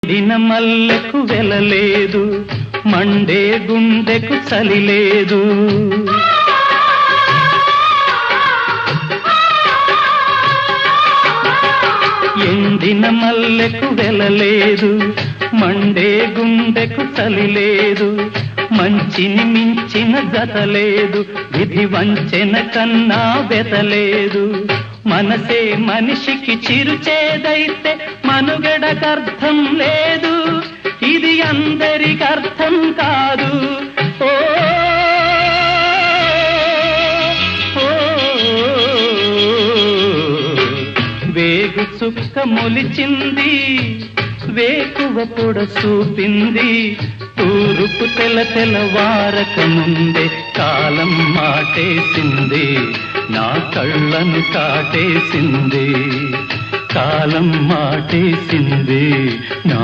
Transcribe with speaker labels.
Speaker 1: దిన మల్లెకు వెలలేదు, మండే గుండెకు చలి లేదు. ఎండిన మల్లెకు వెలలేదు, మండే గుండెకు చలి లేదు. మంచిని మించిన జత లేదు, విధి వంచెన కన్నా బెతలేదు. మనసే మనిషికి చిరుచేదైతే మనుగడకర్థం లేదు, ఇది అందరికర్థం కాదు. ఓ వేగు చుక్క మొలిచింది, వేకువ పొడ చూపింది. తూరుపు తెలవారక ముందే కాలం మాటేసింది, నా కళ్ళను కాటేసింది. కాలం మాటేసింది, నా